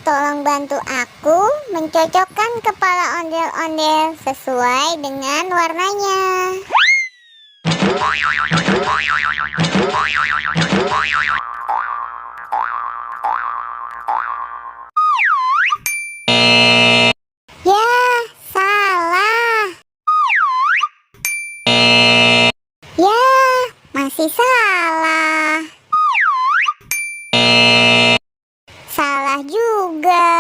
tolong bantu aku mencocokkan kepala ondel-ondel sesuai dengan warnanya. Ya, salah. Ya, masih salah. Salah juga.